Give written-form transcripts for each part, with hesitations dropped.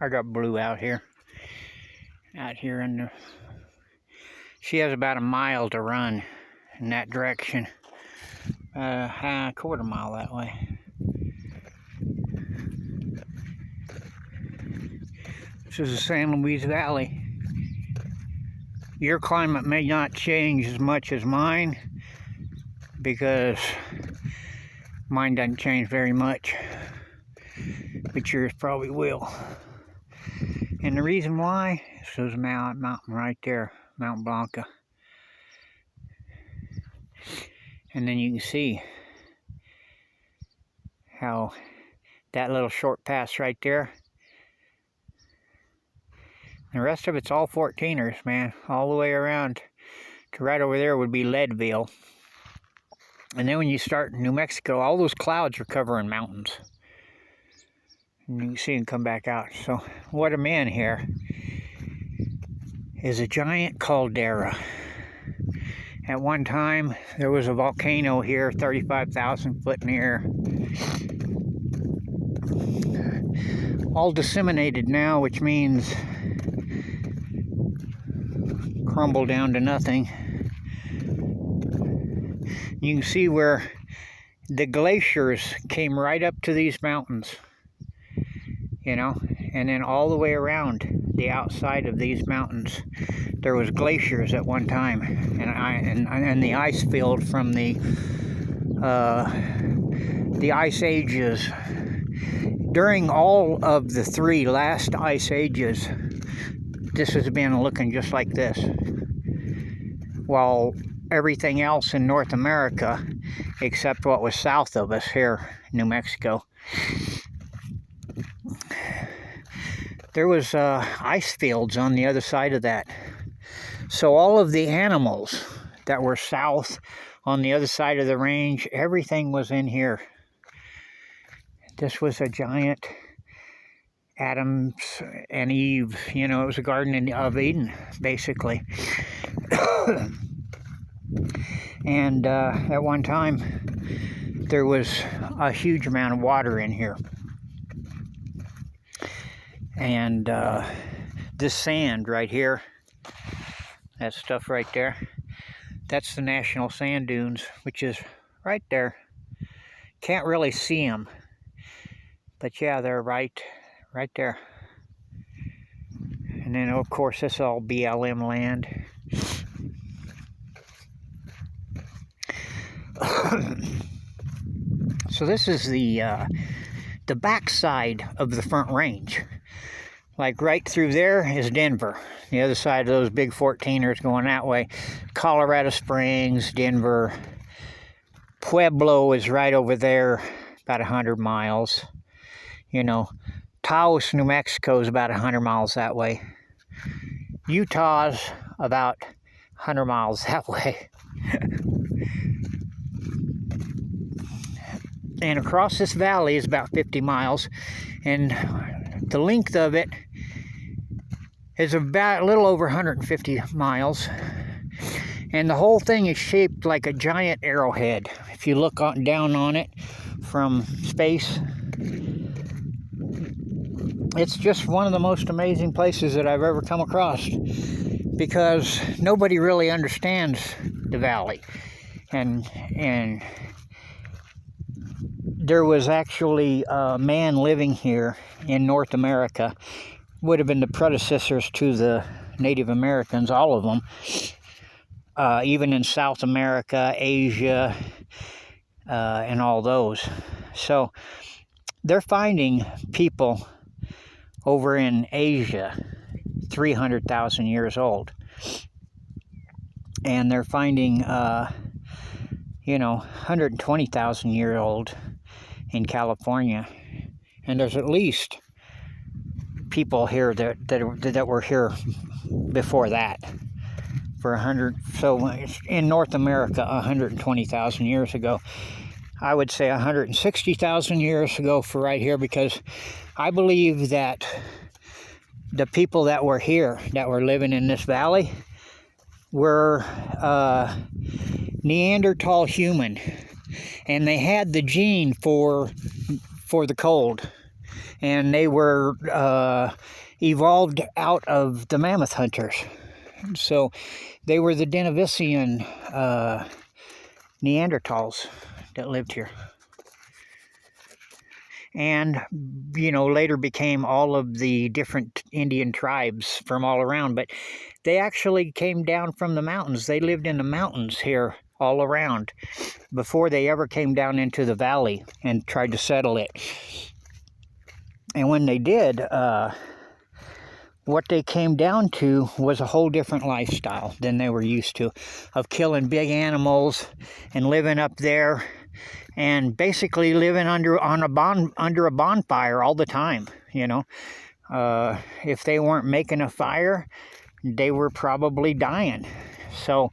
I got Blue out here in the, she has about a mile to run in that direction, a quarter mile that way. This is the San Luis Valley. Your climate may not change as much as mine because mine doesn't change very much, but yours probably will. And the reason why is there's a mountain right there, Mount Blanca. And then you can see how that little short pass right there, the rest of it's all 14ers, man, all the way around to right over there would be Leadville. And then when you start in New Mexico, all those clouds are covering mountains. And you can see them come back out. So what I'm in here is a giant caldera. At one time, there was a volcano here, 35,000 foot in the air. All disseminated now, which means crumbled down to nothing. You can see where the glaciers came right up to these mountains, you know, and then all the way around the outside of these mountains there was glaciers at one time, and the ice field from the ice ages. During all of the three last ice ages, this has been looking just like this, while everything else in North America, except what was south of us here, New Mexico, there was ice fields on the other side of that. So all of the animals that were south on the other side of the range, everything was in here. This was a giant Adam and Eve, you know, it was a Garden of Eden, basically. And at one time, there was a huge amount of water in here. And this sand right here, that stuff right there, that's the National Sand Dunes, which is right there. Can't really see them, but yeah, they're right there. And then of course this is all BLM land. So this is the backside of the Front Range. Like right through there is Denver. The other side of those big 14ers going that way. Colorado Springs, Denver. Pueblo is right over there, about 100 miles. You know, Taos, New Mexico is about 100 miles that way. Utah's about 100 miles that way. And across this valley is about 50 miles. And the length of it is about a little over 150 miles. And the whole thing is shaped like a giant arrowhead. If you look down on it from space, it's just one of the most amazing places that I've ever come across, because nobody really understands the valley. And there was actually a man living here in North America, would have been the predecessors to the Native Americans, all of them, even in South America, Asia, and all those. So they're finding people over in Asia 300,000 years old, and they're finding 120,000 year old in California. And there's at least people here that were here before that for 100. So in North America, 120,000 years ago. I would say 160,000 years ago for right here, because I believe that the people that were here, that were living in this valley, were Neanderthal human, and they had the gene for the cold. and they were evolved out of the mammoth hunters. So they were the Denisovans Neanderthals that lived here. And, you know, later became all of the different Indian tribes from all around. But they actually came down from the mountains. They lived in the mountains here all around before they ever came down into the valley and tried to settle it. And when they did, what they came down to was a whole different lifestyle than they were used to, of killing big animals and living up there and basically living under a bonfire all the time. You know, if they weren't making a fire, they were probably dying. So,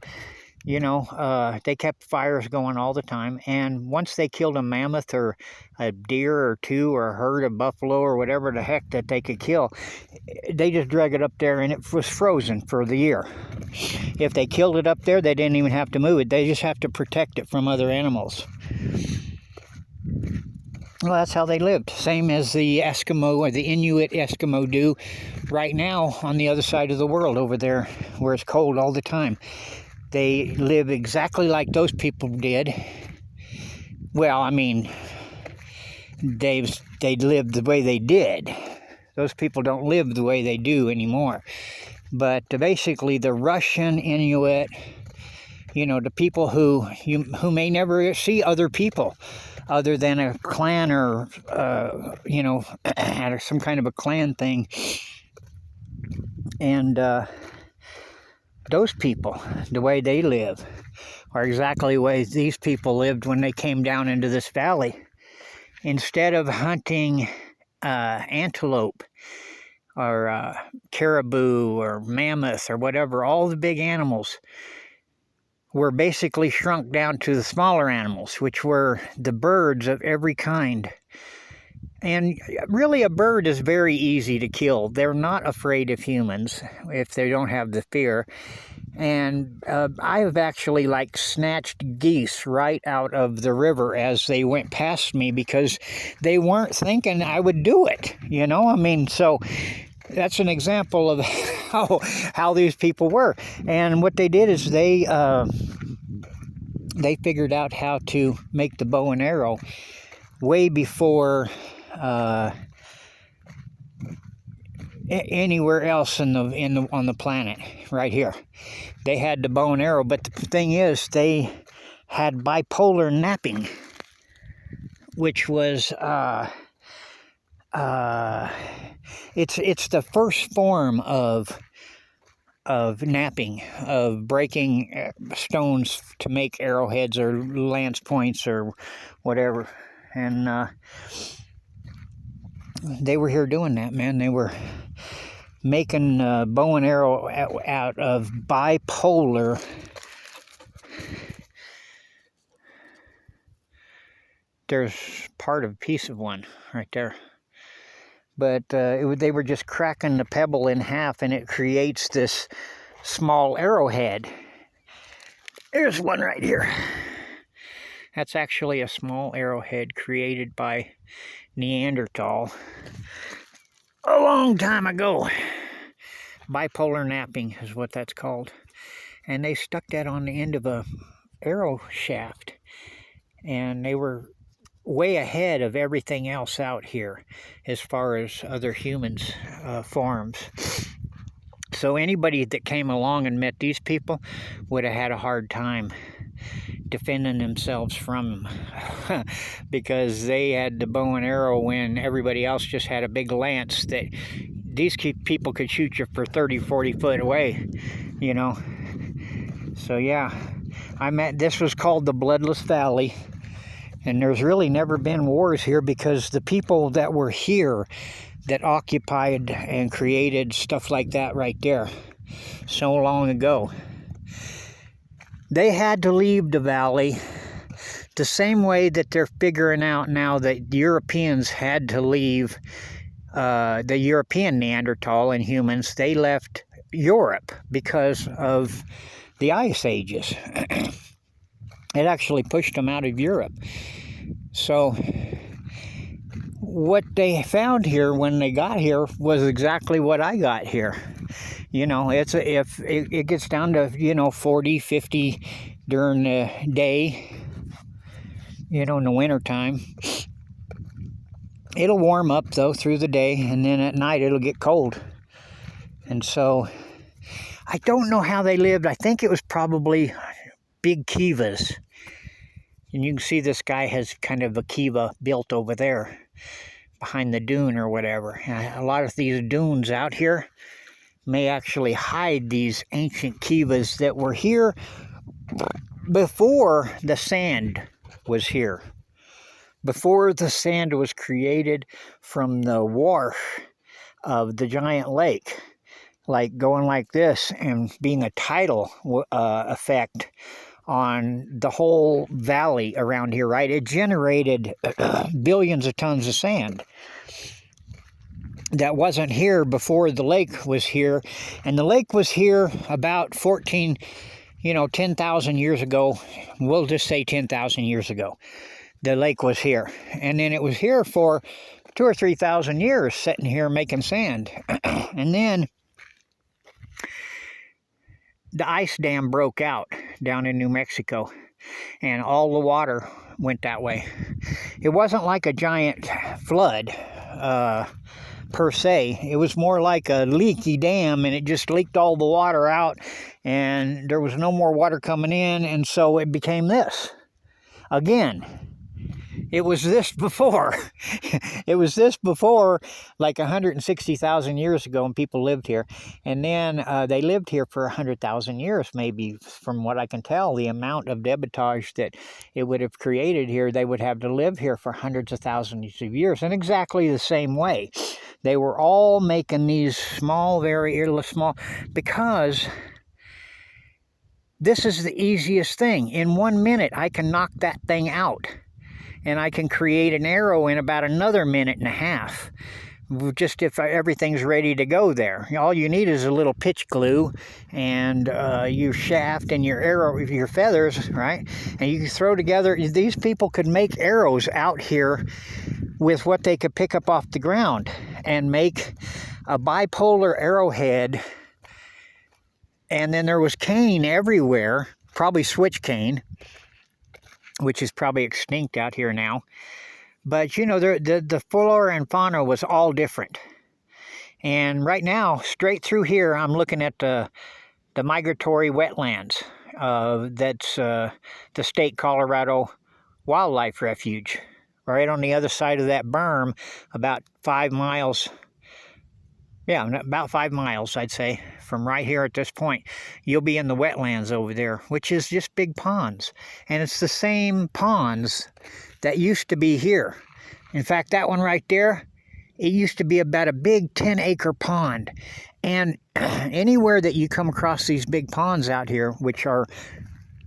you know, they kept fires going all the time. And once they killed a mammoth or a deer or two or a herd of buffalo or whatever the heck that they could kill, they just drag it up there and it was frozen for the year. If they killed it up there, they didn't even have to move it. They just have to protect it from other animals. Well, that's how they lived. Same as the Eskimo or the Inuit Eskimo do right now on the other side of the world over there where it's cold all the time. They live exactly like those people did. Well, I mean, they lived the way they did. Those people don't live the way they do anymore. But basically, the Russian Inuit, you know, the people who may never see other people other than a clan or, you know, some kind of a clan thing. And those people, the way they live, are exactly the way these people lived when they came down into this valley. Instead of hunting antelope or caribou or mammoth or whatever, all the big animals were basically shrunk down to the smaller animals, which were the birds of every kind. And really, a bird is very easy to kill. They're not afraid of humans if they don't have the fear. And I have actually snatched geese right out of the river as they went past me because they weren't thinking I would do it. You know, I mean, so that's an example of how these people were. And what they did is they figured out how to make the bow and arrow way before anywhere else on the planet. Right here, they had the bow and arrow. But the thing is, they had bipolar napping, which was it's the first form of napping, of breaking stones to make arrowheads or lance points or whatever. And they were here doing that, man. They were making bow and arrow out of bipolar. There's part of a piece of one right there. But they were just cracking the pebble in half, and it creates this small arrowhead. There's one right here. That's actually a small arrowhead created by Neanderthal a long time ago. Bipolar napping is what that's called. And they stuck that on the end of a arrow shaft. And they were way ahead of everything else out here as far as other humans' forms. So anybody that came along and met these people would have had a hard time defending themselves from them because they had the bow and arrow when everybody else just had a big lance that these people could shoot you for 30, 40 foot away, you know. So yeah, this was called the Bloodless Valley. And there's really never been wars here because the people that were here that occupied and created stuff like that right there so long ago, they had to leave the valley the same way that they're figuring out now that Europeans had to leave the European Neanderthal and humans. They left Europe because of the ice ages. It actually pushed them out of Europe. So what they found here when they got here was exactly what I got here. You know, if it gets down to, you know, 40, 50 during the day, you know, in the wintertime. It'll warm up, though, through the day, and then at night it'll get cold. And so, I don't know how they lived. I think it was probably big kivas. And you can see this guy has kind of a kiva built over there behind the dune or whatever. A lot of these dunes out here may actually hide these ancient kivas that were here before the sand was here. Before the sand was created from the wash of the giant lake, like going like this and being a tidal effect on the whole valley around here, right? It generated billions of tons of sand that wasn't here before the lake was here. And the lake was here about 10,000 years ago. We'll just say 10,000 years ago. The lake was here. And then it was here for 2,000 or 3,000 years, sitting here making sand. And then the ice dam broke out down in New Mexico, and all the water went that way. It wasn't like a giant flood per se. It was more like a leaky dam, and it just leaked all the water out, and there was no more water coming in, and so it became this. Again, it was this before. It was this before, like 160,000 years ago, when people lived here. And then they lived here for 100,000 years, maybe, from what I can tell. The amount of debitage that it would have created here, they would have to live here for hundreds of thousands of years, in exactly the same way. They were all making these small, very small, because this is the easiest thing. In 1 minute, I can knock that thing out. And I can create an arrow in about another minute and a half, just if everything's ready to go there. All you need is a little pitch glue and your shaft and your arrow, your feathers, right? And you can throw together. These people could make arrows out here with what they could pick up off the ground and make a bipolar arrowhead. And then there was cane everywhere, probably switch cane, which is probably extinct out here now. But, you know, the flora and fauna was all different. And right now, straight through here, I'm looking at the migratory wetlands. That's the State Colorado Wildlife Refuge. Right on the other side of that berm, about 5 miles. Yeah, about 5 miles, I'd say, from right here at this point. You'll be in the wetlands over there, which is just big ponds. And it's the same ponds that used to be here. In fact, that one right there, it used to be about a big 10-acre pond. And anywhere that you come across these big ponds out here, which are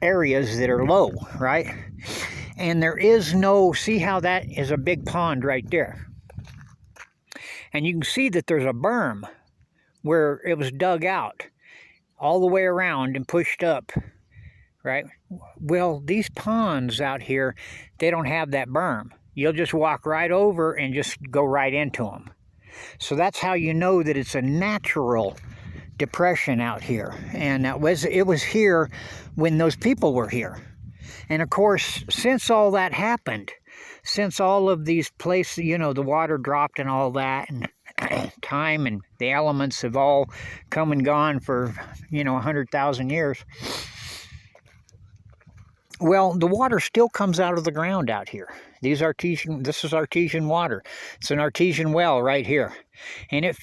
areas that are low, right? And there is no, see how that is a big pond right there? And you can see that there's a berm where it was dug out all the way around and pushed up, right? Well, these ponds out here, they don't have that berm. You'll just walk right over and just go right into them. So that's how you know that it's a natural depression out here. And it was here when those people were here. And of course, since all that happened, since all of these places, you know, the water dropped and all that, and time and the elements have all come and gone for, 100,000 years. Well, the water still comes out of the ground out here. This is artesian water. It's an artesian well right here. And it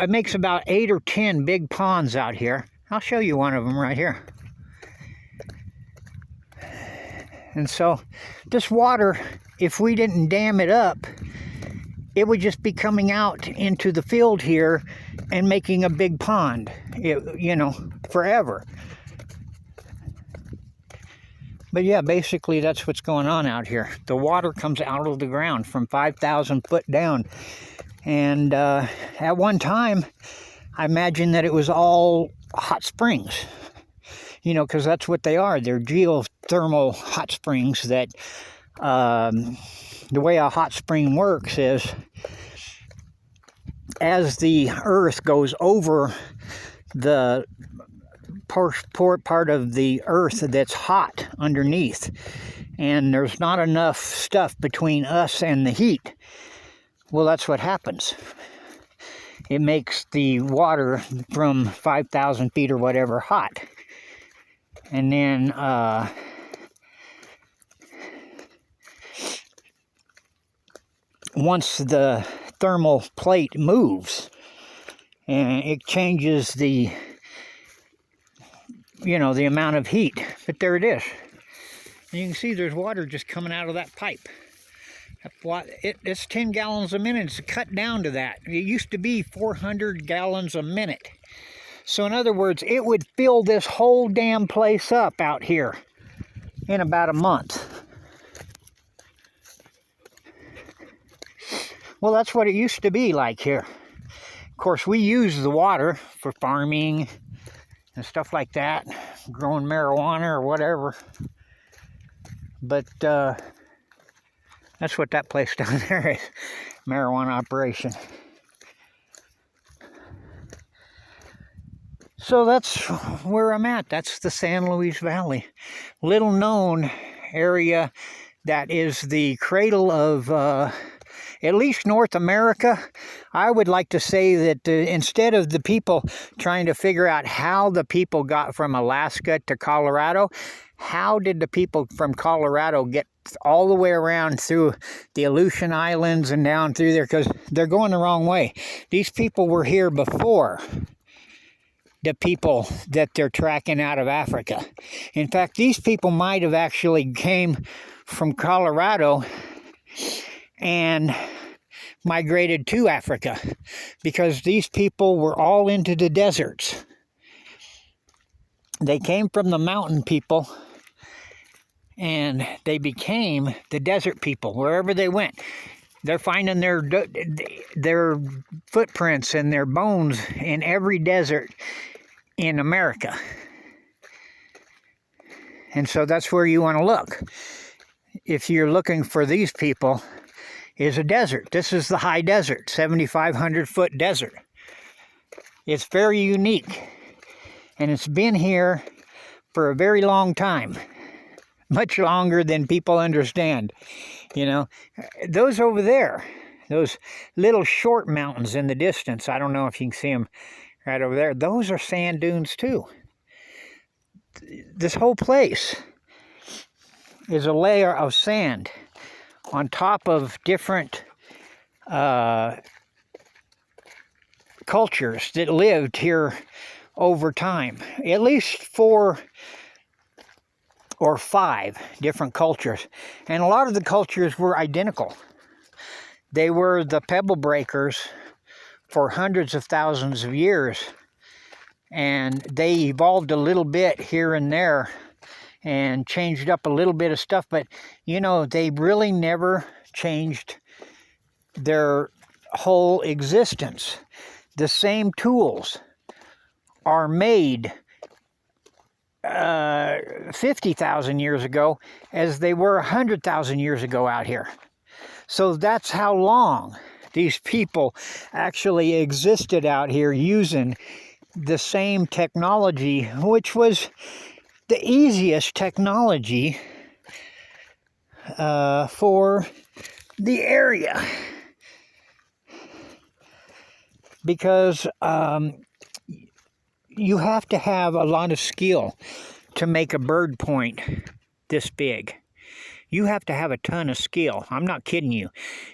makes about 8 or 10 big ponds out here. I'll show you one of them right here. And so this water, if we didn't dam it up, it would just be coming out into the field here and making a big pond, forever. But yeah, basically that's what's going on out here. The water comes out of the ground from 5,000 foot down. And at one time, I imagine that it was all hot springs. Because that's what they are. They're geothermal hot springs that the way a hot spring works is as the earth goes over the part of the earth that's hot underneath, and there's not enough stuff between us and the heat, well, that's what happens. It makes the water from 5,000 feet or whatever hot. And then once the thermal plate moves, and it changes the, you know, the amount of heat. But there it is. And you can see there's water just coming out of that pipe. It's 10 gallons a minute. It's cut down to that. It used to be 400 gallons a minute. So in other words, it would fill this whole damn place up out here in about a month. Well, that's what it used to be like here. Of course, we use the water for farming and stuff like that, growing marijuana or whatever. But that's what that place down there is, marijuana operation. So that's where I'm at. That's the San Luis Valley. Little known area that is the cradle of at least North America. I would like to say that instead of the people trying to figure out how the people got from Alaska to Colorado, how did the people from Colorado get all the way around through the Aleutian Islands and down through there? Because they're going the wrong way. These people were here before the people that they're tracking out of Africa. In fact, these people might have actually came from Colorado and migrated to Africa, because these people were all into the deserts. They came from the mountain people and they became the desert people wherever they went. They're finding their footprints and their bones in every desert in America. And so that's where you want to look. If you're looking for these people, is a desert. This is the high desert, 7,500 foot desert. It's very unique. And it's been here for a very long time. Much longer than people understand. You know, those over there, those little short mountains in the distance, I don't know if you can see them right over there, those are sand dunes too. This whole place is a layer of sand on top of different cultures that lived here over time. At least 4 or 5 different cultures. And a lot of the cultures were identical. They were the pebble breakers for hundreds of thousands of years. And they evolved a little bit here and there and changed up a little bit of stuff. But, you know, they really never changed their whole existence. The same tools are made 50,000 years ago as they were 100,000 years ago out here. So that's how long these people actually existed out here using the same technology, which was the easiest technology for the area. Because you have to have a lot of skill to make a bird point this big. You have to have a ton of skill. I'm not kidding you.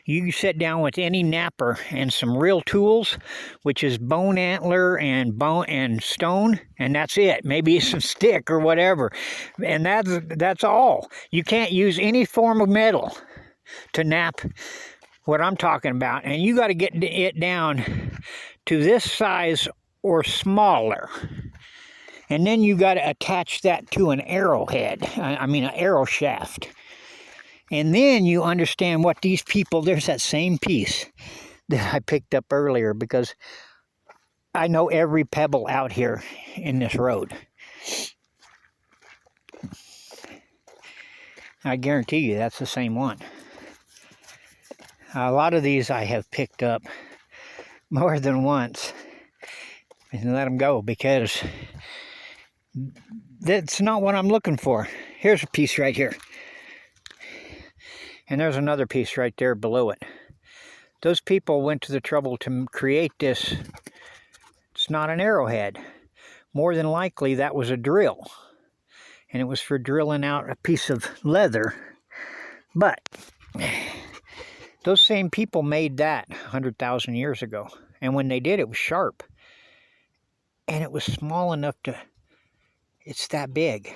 You sit down with any napper and some real tools, which is bone antler and bone and stone, and that's it. Maybe some stick or whatever. And that's all. You can't use any form of metal to nap what I'm talking about. And you got to get it down to this size or smaller. And then you got to attach that to an arrowhead. I mean, an arrow shaft. And then you understand what these people, there's that same piece that I picked up earlier, because I know every pebble out here in this road. I guarantee you that's the same one. A lot of these I have picked up more than once and let them go because that's not what I'm looking for. Here's a piece right here. And there's another piece right there below it. Those people went to the trouble to create this. It's not an arrowhead. More than likely that was a drill. And it was for drilling out a piece of leather. But those same people made that 100,000 years ago. And when they did, it was sharp. And it was small enough to... It's that big.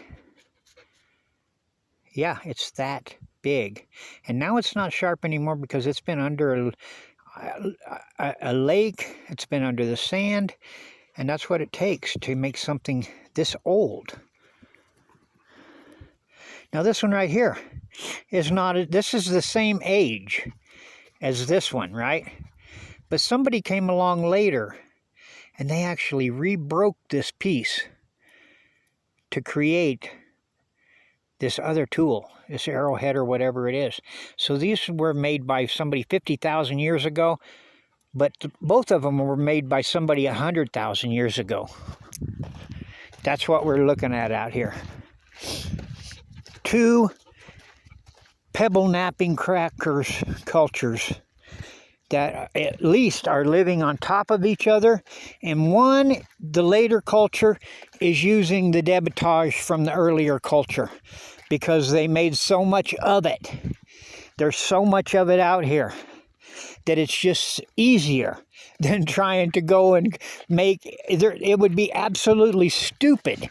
Yeah, it's that big. And now it's not sharp anymore because it's been under a lake. It's been under the sand. And that's what it takes to make something this old. Now this one right here is not... This is the same age as this one, right? But somebody came along later and they actually rebroke this piece to create this other tool, this arrowhead or whatever it is. So these were made by somebody 50,000 years ago, but both of them were made by somebody 100,000 years ago. That's what we're looking at out here. Two pebble napping crackers cultures that at least are living on top of each other, and one, the later culture, is using the debitage from the earlier culture because they made so much of it. There's so much of it out here that it's just easier than trying to go and make... It would be absolutely stupid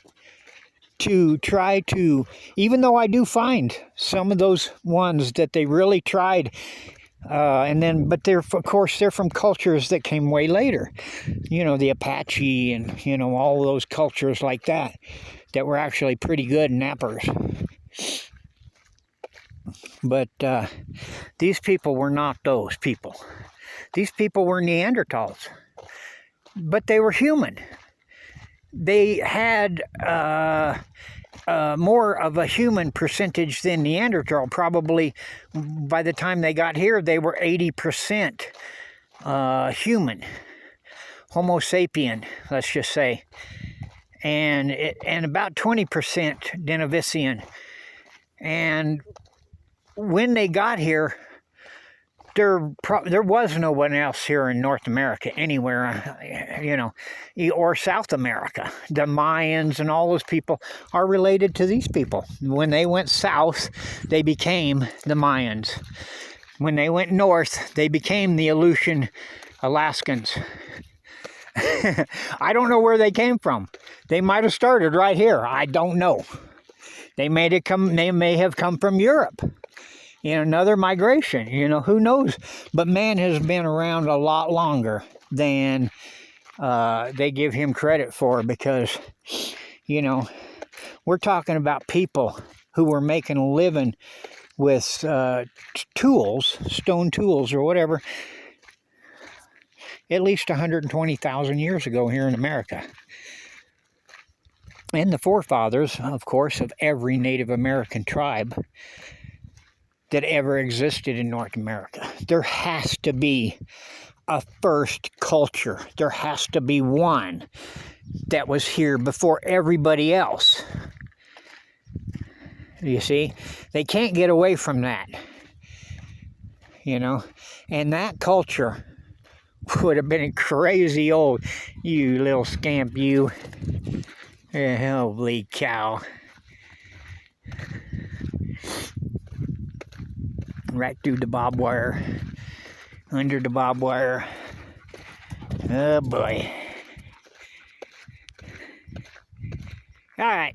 to try to... Even though I do find some of those ones that they really tried... but they're, of course, they're from cultures that came way later. You know, the Apache and, you know, all those cultures like that were actually pretty good nappers. But these people were not those people. These people were Neanderthals. But they were human. They had more of a human percentage than Neanderthal. Probably by the time they got here, they were 80% human. Homo sapien, let's just say. And about 20% Denisovans. And when they got here, there was no one else here in North America, anywhere, you know, or South America. The Mayans and all those people are related to these people. When they went south, they became the Mayans. When they went north, they became the Aleutian Alaskans. I don't know where they came from. They might have started right here. I don't know. They may have come from Europe. In another migration, you know, who knows? But man has been around a lot longer than they give him credit for, because, you know, we're talking about people who were making a living with tools, stone tools or whatever, at least 120,000 years ago here in America. And the forefathers, of course, of every Native American tribe that ever existed in North America. There has to be a first culture. There has to be one that was here before everybody else. You see? They can't get away from that. You know? And that culture would have been crazy old. You little scamp, you. Holy cow. Right through the barbed wire, under the barbed wire. Oh boy. All right.